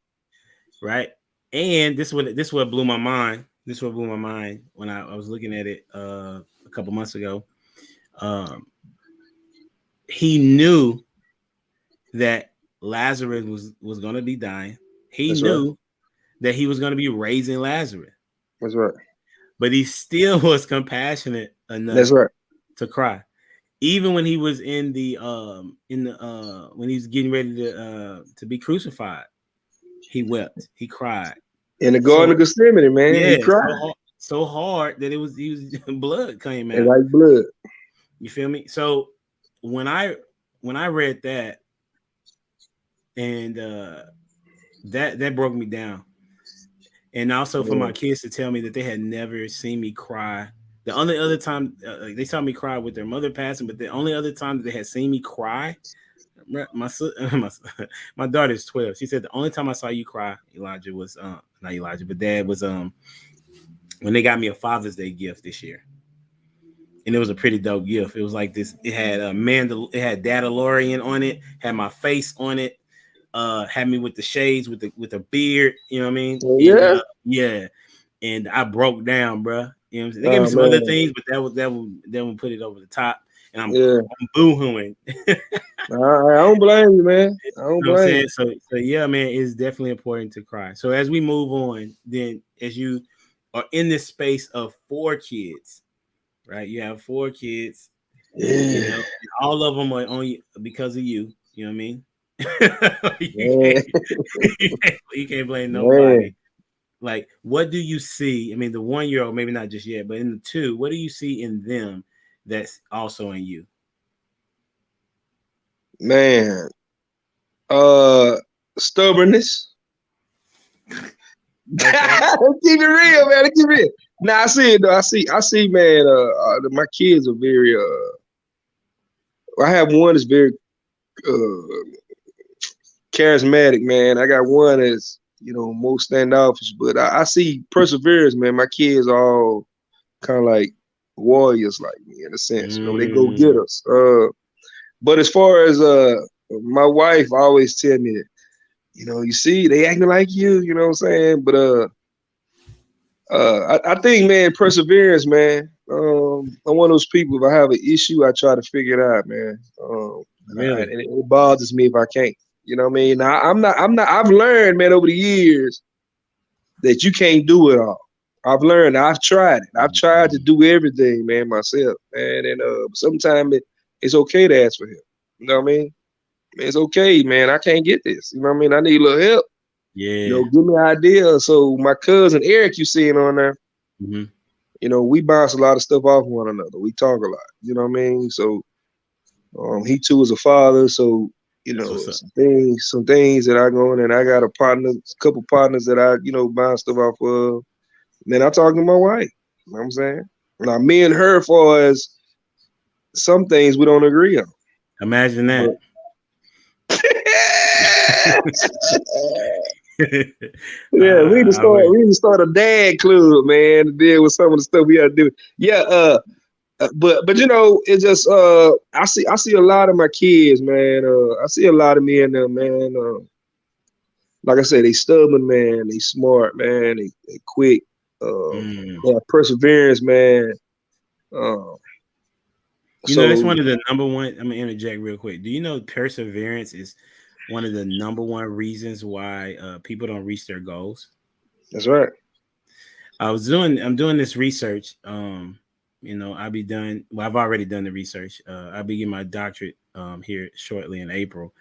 Right. And this what blew my mind. this what blew my mind when I was looking at it a couple months ago. He knew that Lazarus was going to be dying. He That's knew right. that he was going to be raising Lazarus, That's right. but he still was compassionate enough That's right. to cry. Even when he was when he was getting ready to be crucified, he wept, he cried. In the Garden So of Gethsemane, man, yeah, he cried. so hard that he was blood came And out. like blood. You feel me? So when I read that, and that broke me down. And also for my kids to tell me that they had never seen me cry. The only other time they saw me cry with their mother passing, but the only other time that they had seen me cry, my daughter's 12. She said the only time I saw you cry, Elijah, was not Elijah, but Dad, was when they got me a Father's Day gift this year. And it was a pretty dope gift. It was like this. It had it had Dadalorian on it, had my face on it, had me with the shades, with the beard. You know what I mean? Yeah. And, yeah. And I broke down, bro. You know what I'm saying? They gave me some other things, but that would put it over the top. And I'm boo-hooing. I don't blame you, man. I don't blame you. So yeah, man, it's definitely important to cry. So as we move on, then as you are in this space of 4 kids, right? You have 4 kids. Yeah. You know, all of them are on you because of you. You know what I mean? you can't blame nobody. Man. Like, what do you see? I mean, the 1-year-old, maybe not just yet, but in the 2, what do you see in them that's also in you? Man, stubbornness. Keep it real, man. Keep it real. Now I see it though. I see, man. My kids are very. I have one that's very charismatic, man. I got one that's more standoffish, but I see perseverance, man. My kids are all kind of like warriors, like me in a sense. They go get us. But as far as my wife always tell me that, you see, they acting like you know what I'm saying? But I think, man, perseverance, man. I'm one of those people. If I have an issue, I try to figure it out, man. Really? And it bothers me if I can't. You know what I mean? Now, I'm not. I've learned, man, over the years that you can't do it all. I've learned. I've tried it. I've tried to do everything, man, myself, man. And sometimes it's okay to ask for help. You know what I mean? It's okay, man. I can't get this. You know what I mean? I need a little help. Yeah. Give me an idea. So my cousin Eric, you seeing on there, we bounce a lot of stuff off one another. We talk a lot. You know what I mean? So he too is a father. So some things that I go in, and I got a couple partners that I bounce stuff off of. And then I talk to my wife. You know what I'm saying? Now me and her, for as some things we don't agree on. Imagine that. Yeah, we need to start a dad club, man, to deal with some of the stuff we have to do. Yeah, but it's just I see a lot of my kids, man. I see a lot of me in them, man. Like I said, they stubborn, man. They smart, man. They quick. They have perseverance, man. That's one of the number one. I'm gonna interject real quick. Do you know perseverance is one of the number one reasons why people don't reach their goals? That's right. I'm doing this research. I'll be done. Well, I've already done the research. I'll be getting my doctorate here shortly in April.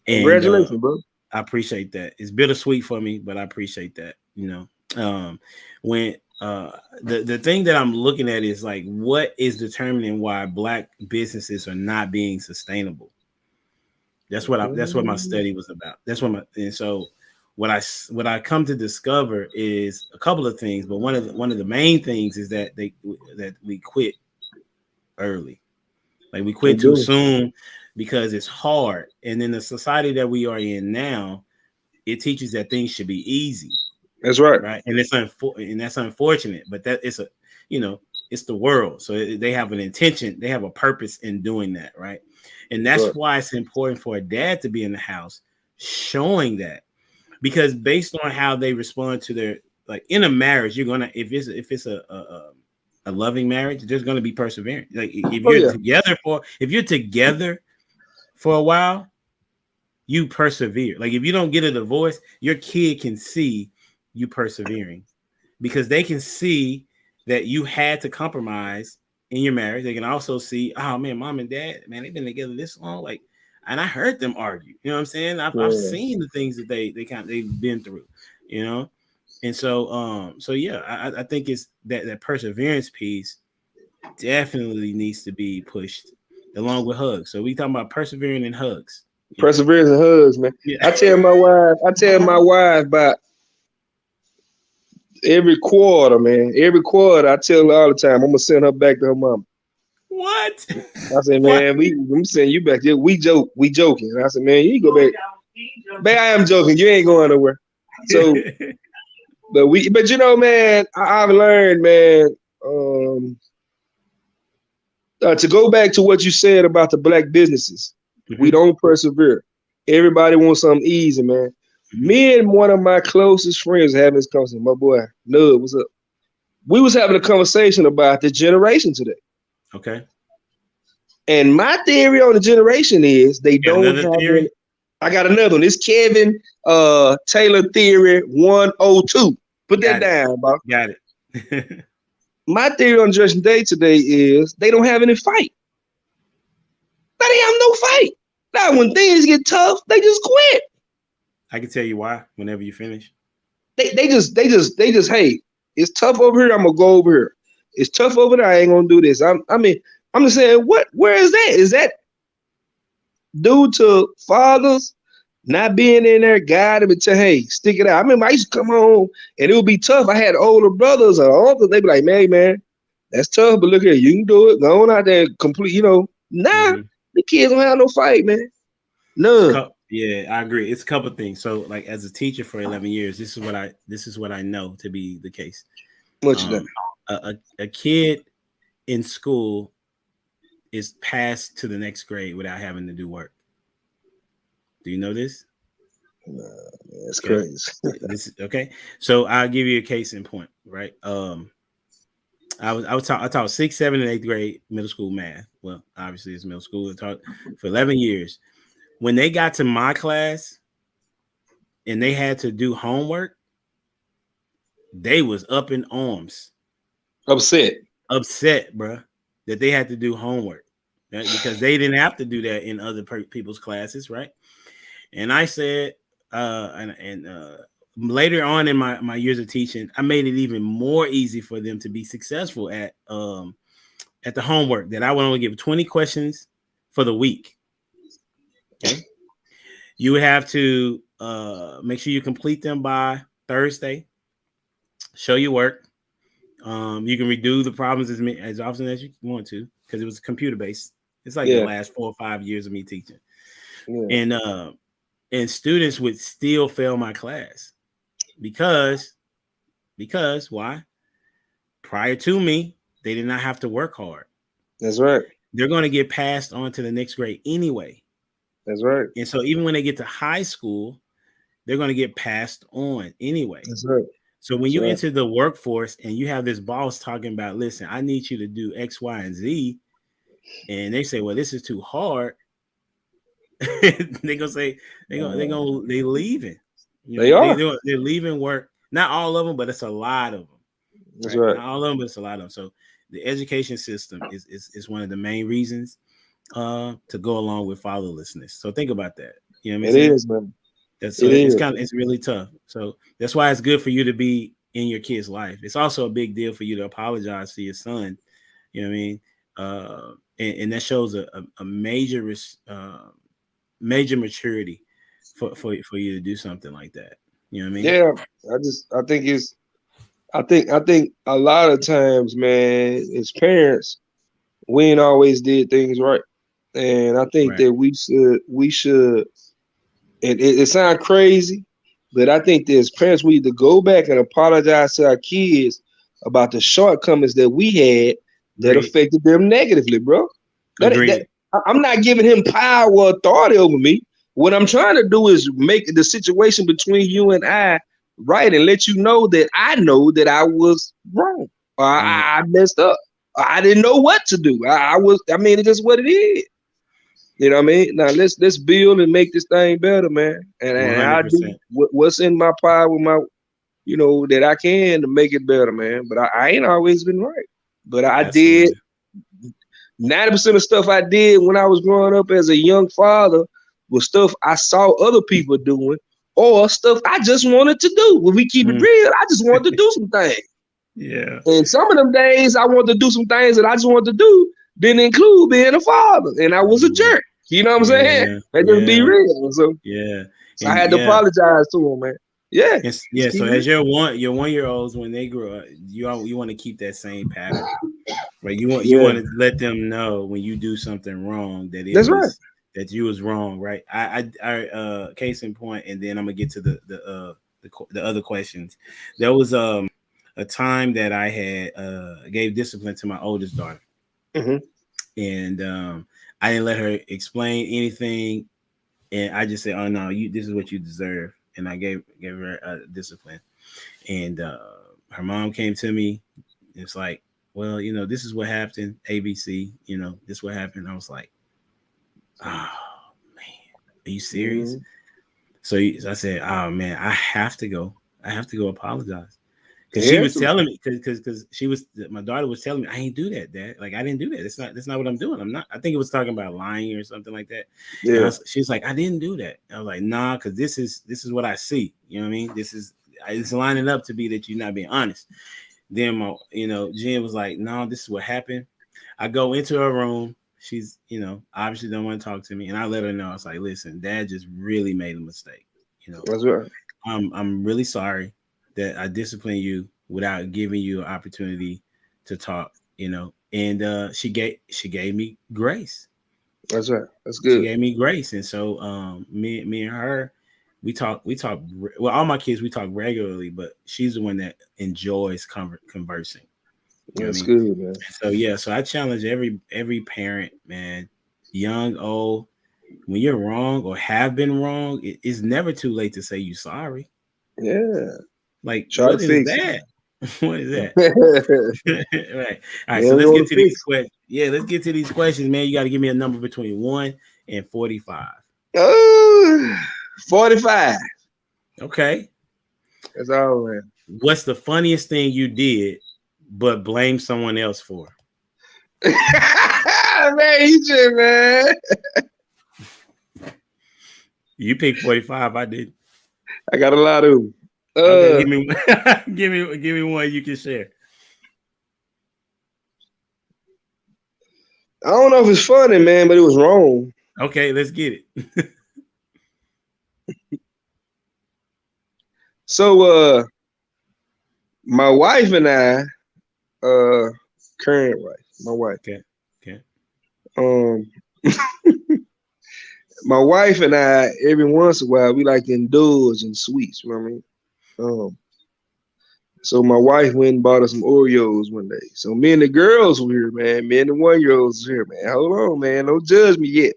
And, congratulations, bro. I appreciate that. It's bittersweet for me, but I appreciate that. When the thing that I'm looking at is like, what is determining why Black businesses are not being sustainable? That's what my study was about. And so what I come to discover is a couple of things, but one of the main things is that we quit early. Like, we quit too soon because it's hard. And in the society that we are in now, it teaches that things should be easy. That's right. Right. And that's unfortunate, but that is it's the world. So they have an intention, they have a purpose in doing that. Right. And that's why it's important for a dad to be in the house showing that, because based on how they respond to like in a marriage, you're gonna if it's a loving marriage, there's gonna be perseverance. Like if you're together for a while, you persevere. Like if you don't get a divorce, your kid can see you persevering because they can see that you had to compromise in your marriage. They can also see, oh man, mom and dad, man, they've been together this long. Like, and I heard them argue. You know what I'm saying? I've seen the things that they've been through. You know, and so yeah, I think it's that perseverance piece definitely needs to be pushed along with hugs. So we talking about persevering and hugs. Perseverance and hugs, man. Yeah. I tell my wife about every quarter, man. Every quarter, I tell her all the time, I'm gonna send her back to her mama. What? I said, man, I'm sending you back there. We joking. And I said, man, you go back. Man, I am joking. You ain't going nowhere. So, but you know, man, I've learned, man, to go back to what you said about the black businesses. Mm-hmm. We don't persevere. Everybody wants something easy, man. Mm-hmm. Me and one of my closest friends having this conversation. My boy, Nub, what's up? We was having a conversation about the generation today. Okay. And my theory on the generation is they don't have theory? I got another one. It's Kevin Taylor Theory 102. Put that down, bro. Got it. My theory on Generation Day today is they don't have any fight. They have no fight. Now, when things get tough, they just quit. I can tell you why. Whenever you finish, they just hey, it's tough over here. I'm gonna go over here. It's tough over there. I ain't gonna do this. I'm just saying, where is that? Is that due to fathers not being in there, guiding me to, hey, stick it out? I remember I used to come home and it would be tough. I had older brothers or uncles. They'd be like, man, that's tough, but look here, you can do it. Go on out there, complete, Nah, the kids don't have no fight, man. None. Yeah, I agree. It's a couple of things. So, like as a teacher for 11 years, this is what I know to be the case. What you done? A kid in school is passed to the next grade without having to do work. Do you know this? That's crazy. This is okay. So I'll give you a case in point, right? I taught 6th, 7th, and 8th grade middle school math. Well, obviously it's middle school. I taught for 11 years. When they got to my class and they had to do homework, they was up in arms. Upset, bro, that they had to do homework, right? Because they didn't have to do that in other people's classes, right? And I said, later on in my years of teaching, I made it even more easy for them to be successful at the homework. That I would only give 20 questions for the week. Okay, you would have to make sure you complete them by Thursday. Show your work. You can redo the problems as often as you want to because it was computer based. It's like the last 4 or 5 years of me teaching, and students would still fail my class because why? Prior to me, they did not have to work hard. That's right. They're going to get passed on to the next grade anyway. That's right. And so even when they get to high school, they're going to get passed on anyway. That's right. So when you enter the workforce and you have this boss talking about, listen, I need you to do X, Y, and Z, and they say, well, this is too hard. They're gonna say they're leaving. They're leaving work. Not all of them, but it's a lot of them. That's right. Not all of them, but it's a lot of them. So the education system is one of the main reasons to go along with fatherlessness. So think about that. You know what I mean? It is, man. It's really tough. So that's why it's good for you to be in your kid's life. It's also a big deal for you to apologize to your son. You know what I mean? And that shows a major maturity for you to do something like that. You know what I mean? Yeah, I think a lot of times, man, as parents, we ain't always did things right. And I think that we should, and it sounds crazy, but I think that as parents, we need to go back and apologize to our kids about the shortcomings that we had that affected them negatively, bro. I'm not giving him power or authority over me. What I'm trying to do is make the situation between you and I right and let you know that I know that I was wrong. Or I messed up. I didn't know what to do. I mean, it's just what it is. You know what I mean? Now let's build and make this thing better, man. And I do 100%. what's in my power with my, that I can to make it better, man. But I ain't always been right. But I did Absolutely. 90% of stuff I did when I was growing up as a young father was stuff I saw other people doing or stuff I just wanted to do. When we keep it real, I just wanted to do some things. Yeah. And some of them days I wanted to do some things that I just wanted to do didn't include being a father. And I was a jerk. You know what I'm saying? Yeah. That just be real. Yeah. So I And had to apologize to him, man. Yeah. yeah. So as your 1-year-olds, when they grow up, you want to keep that same pattern, right? You want to let them know when you do something wrong that that you was wrong, right? I case in point, and then I'm gonna get to the other questions. There was a time that I had gave discipline to my oldest daughter, and I didn't let her explain anything, and I just said, "Oh no, this is what you deserve," and I gave her discipline, and her mom came to me. It's like, well, this is what happened. ABC, this is what happened. I was like, oh man, are you serious? So I said, oh man, I have to go apologize. Because she was telling me, because my daughter was telling me, I ain't do that, Dad. Like, I didn't do that. That's not what I'm doing. I'm not. I think it was talking about lying or something like that. Yeah. She's like, I didn't do that. I was like, nah, because this is what I see. You know what I mean? It's lining up to be that you're not being honest. Then Jen was like, no, this is what happened. I go into her room. She's, obviously don't want to talk to me, and I let her know. I was like, listen, Dad just really made a mistake. That's right. I'm really sorry that I disciplined you without giving you an opportunity to talk, and she gave me grace. That's right. That's good. She gave me grace. And so me and her, we talk, well, all my kids, we talk regularly, but she's the one that enjoys conversing. That's good, man. So I challenge every parent, man, young, old, when you're wrong or have been wrong, it's never too late to say you're sorry. Yeah. Like, what is that? What is that? Right. All right. So let's get to these questions. Yeah, let's get to these questions, man. You got to give me a number between 1 and 45. Oh, 45. Okay. That's all, man. What's the funniest thing you did, but blame someone else for? Man, man. You picked 45. I did. I got a lot of them. Okay, give me one you can share. I don't know if it's funny, man, but it was wrong. Okay, let's get it. So my wife and I, current wife, my wife. Okay. My wife and I, every once in a while, we like to indulge in sweets, you know what I mean? So my wife went and bought us some Oreos one day. So me and the girls were here, man. Me and the 1-year-olds were here, man. Hold on, man. Don't judge me yet.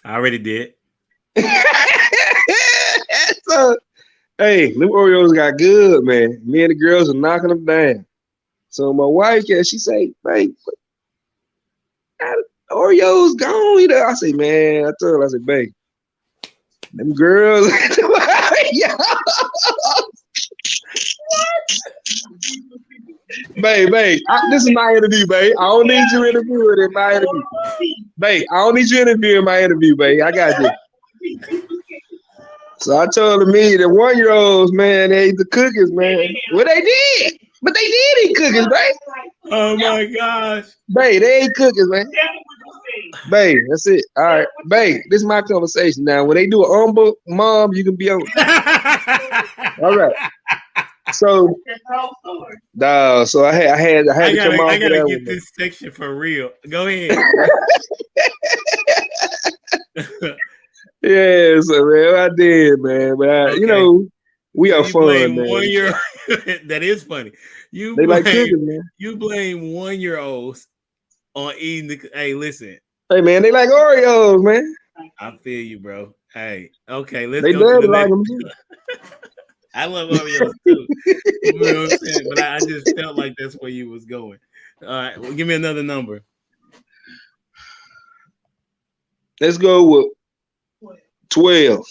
I already did. So, hey, them Oreos got good, man. Me and the girls are knocking them down. So my wife, she say, babe, Oreos gone. I say, man, I told her, I said, babe, them girls. Babe, this is my interview, babe. I don't need you interviewing in my interview. Babe, I don't need you interviewing my interview, babe. I got this. So I told her, me, the 1-year-olds, man, they ate the cookies, man. Well, they did. But they did eat cookies, babe. Oh, my gosh. Babe, they ate cookies, man. Babe, that's it. All right. Babe, this is my conversation. Now, when they do an humble mom, you can be on. All right. So, so I had to come off. I gotta get this section for real. Go ahead. Yeah, so man, I did, man. But we are fun, man. 1-year. That is funny. They like cooking, man. You blame 1-year-olds on eating the. Hey, listen. Hey, man, they like Oreos, man. I feel you, bro. Hey, okay, let's go to the like next. them. I love Oreos too. You know what I'm saying? But I just felt like that's where you was going. All right, well, give me another number. Let's go with 12.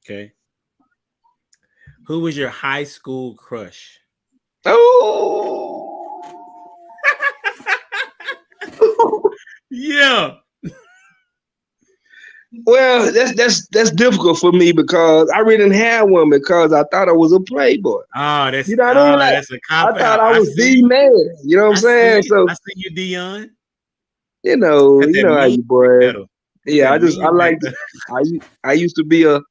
Okay. Who was your high school crush? Oh. Yeah. Well, that's difficult for me because I really didn't have one because I thought I was a playboy. Oh, You know what I mean? Like, that's a cop I thought out. I I was see. the man. You know what I'm saying? So I see you, Dion. you Got that know how mean you boy. metal. Yeah, That I mean like metal. I used to be a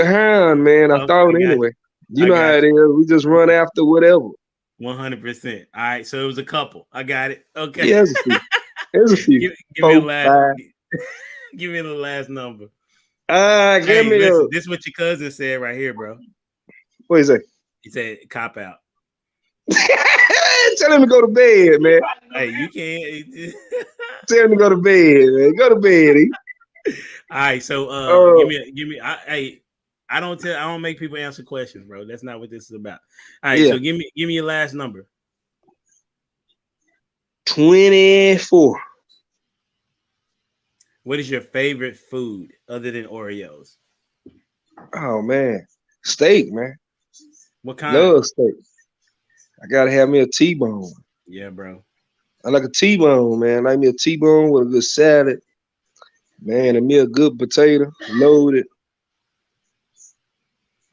hound, man. I Oh, thought I got anyway. You I know how got it is. We just run after whatever. 100%. All right, so it was a couple. I got it. Okay. Yeah, there's a few. There's a few. give me a 4, last 5. give me the last number. Give Hey, me listen, this is what your cousin said right here, bro. what is that? He said cop out. Tell him to go to bed, man. Hey, you can't. Tell him to go to bed, man. Go to bed. All right, so Oh, hey, I don't make people answer questions, bro. That's not what this is about. All right, yeah. so give me your last number. 24. What is your favorite food other than Oreos? Oh man. Steak, man. What kind? Love steak. I gotta have me a T-bone. Yeah, bro. I like a T-bone, man. I like me a T-bone with a good salad. Man, and me a good potato, loaded,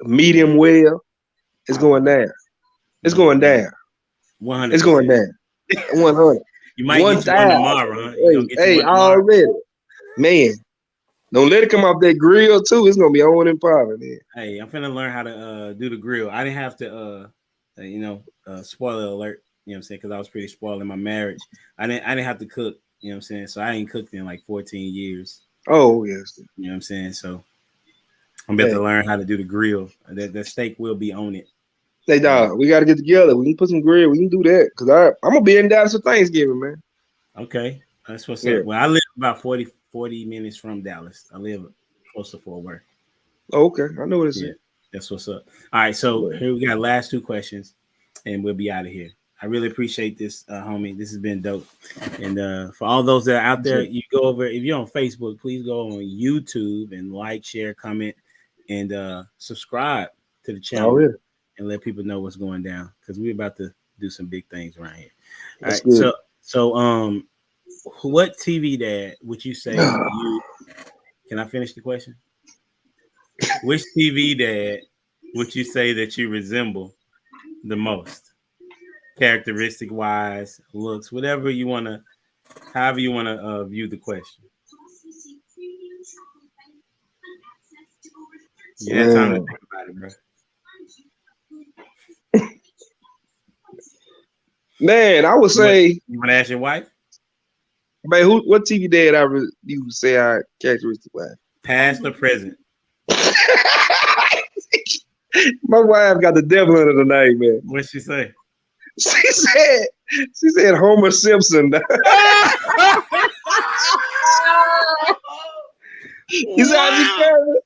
medium well. It's going down. It's going down. It's going 100%. down. 100. You might get you one 1,000. tomorrow, huh? You gonna get you Hey, one tomorrow? already. Man, don't let it come off that grill too. It's gonna be on and popping. Man. Hey, I'm finna learn how to do the grill. I didn't have to spoiler alert, you know what I'm saying, because I was pretty spoiled in my marriage. I didn't have to cook, you know what I'm saying? So I ain't cooked in like 14 years. Oh yes. You know what I'm saying? So I'm about to learn how to do the grill. That steak will be on it. Hey dog, we gotta get together. We can put some grill. We can do that. Cause I'm gonna be in Dallas for Thanksgiving, man. Okay. That's what's up. Well, I live about 40 minutes from Dallas. I live close to Fort Worth. Oh, okay. I know what it's. Yeah, that's what's up. All right, so here we got last 2 questions, and we'll be out of here. I really appreciate this, homie. This has been dope. And for all those that are out there, you go over. If you're on Facebook, please go on YouTube and like, share, comment, and subscribe to the channel and let people know what's going down because we're about to do some big things around here. All right, good. So what TV dad would you say you? Can I finish the question? Which TV dad would you say that you resemble the most? Characteristic wise, looks, whatever you want to, however you want to view the question. You had time to think about it, bro. Man, I would say. You want to ask your wife? Man, what TV dad you would say I characteristic wise? Past or present? My wife got the devil in her tonight, man. What'd she say? She said Homer Simpson. You see how she did?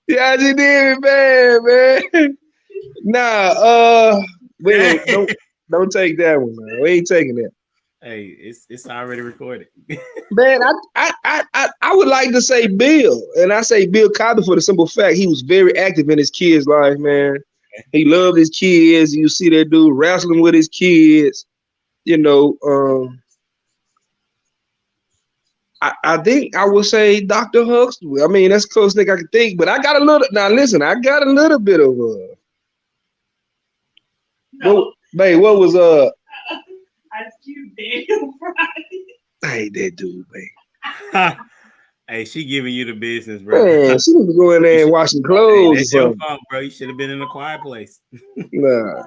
Yeah, she did me bad, man. Nah, don't take that one, man. We ain't taking that. Hey, it's already recorded. Man, I would like to say Bill, and I say Bill Cosby for the simple fact he was very active in his kids' life, man. He loved his kids. You see that dude wrestling with his kids. You know, I think I would say Dr. Huxtable. I mean, that's the closest thing I can think. But I got a little. Now listen, I got a little bit of. No. What was Ice Cube, Daniel Friday. I hate that dude, man. Hey, she giving you the business, bro. Man, she need to go in there and wash some clothes. Hey, that's your fault, bro. You should have been in a quiet place. Nah.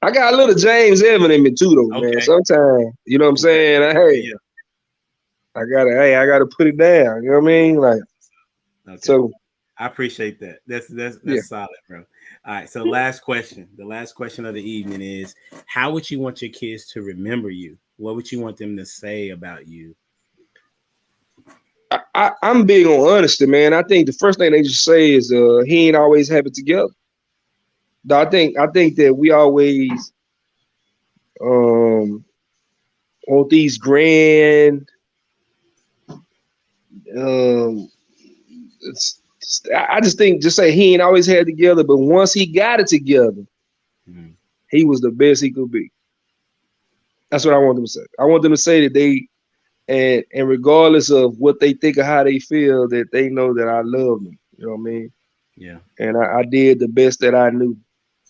I got a little James Evan in me too, though, man. Sometimes, you know what I'm saying? I gotta put it down. You know what I mean? Like, so I appreciate that. That's solid, bro. All right. So last question. The last question of the evening is: how would you want your kids to remember you? What would you want them to say about you? I'm big on honesty, man. I think the first thing they just say is he ain't always have it together. I think that we always want these grand I just think just say he ain't always had it together, but once he got it together, he was the best he could be. That's what I want them to say. I want them to say that they and regardless of what they think or how they feel, that they know that I love them. You know what I mean? Yeah. And I did the best that I knew,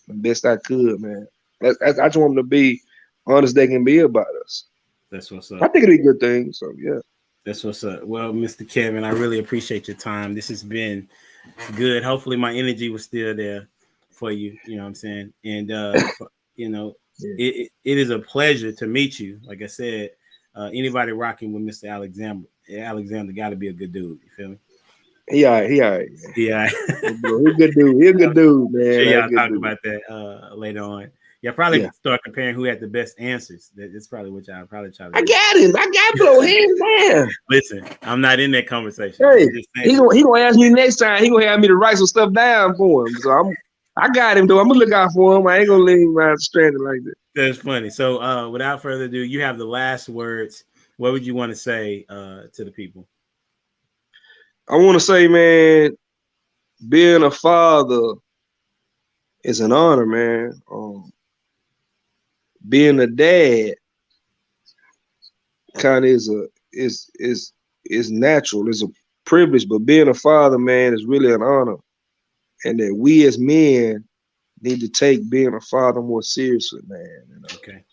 the best I could, man. I just want them to be honest they can be about us. That's what's up. I think it'd be a good thing. So yeah. That's what's up. Well, Mr. Kevin, I really appreciate your time. This has been good. Hopefully my energy was still there for you. You know what I'm saying? And you know, it is a pleasure to meet you. Like I said, anybody rocking with Mr. Alexander got to be a good dude. You feel me? He all right. Yeah. He's a good dude. He's a good dude, man. Sure, y'all talk about that later on. Yeah, probably start comparing who had the best answers. That's probably what y'all probably try to do. I got him. I got blow hands down. Listen, I'm not in that conversation. Hey, he gonna ask me next time. He gonna have me to write some stuff down for him. So I got him though. I'm gonna look out for him. I ain't gonna leave him around stranded like that. That's funny. So without further ado, you have the last words. What would you want to say to the people? I want to say, man, being a father is an honor, man. Being a dad kind of is natural. It's a privilege, but being a father, man, is really an honor. And that we as men need to take being a father more seriously, man. You know? Okay.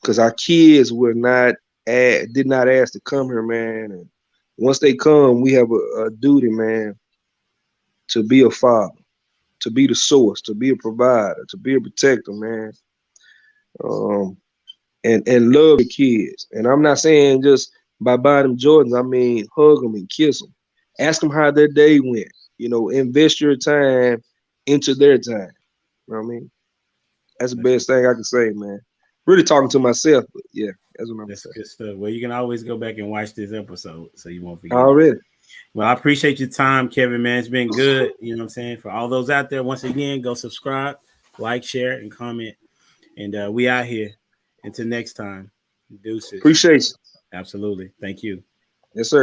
Because our kids did not ask to come here, man. And once they come, we have a duty, man, to be a father, to be the source, to be a provider, to be a protector, man. And love the kids. And I'm not saying just by buying them Jordans, I mean hug them and kiss them. Ask them how their day went. You know, invest your time into their time. You know what I mean? That's the best thing I can say, man. Really talking to myself, but yeah, that's what I'm saying. That's good stuff. Well, you can always go back and watch this episode so you won't forget. Already. Well, I appreciate your time, Kevin, man. It's been good. You know what I'm saying? For all those out there, once again, go subscribe, like, share, and comment. And we out here. Until next time. Deuces. Appreciate you. Absolutely. Thank you. Yes, sir.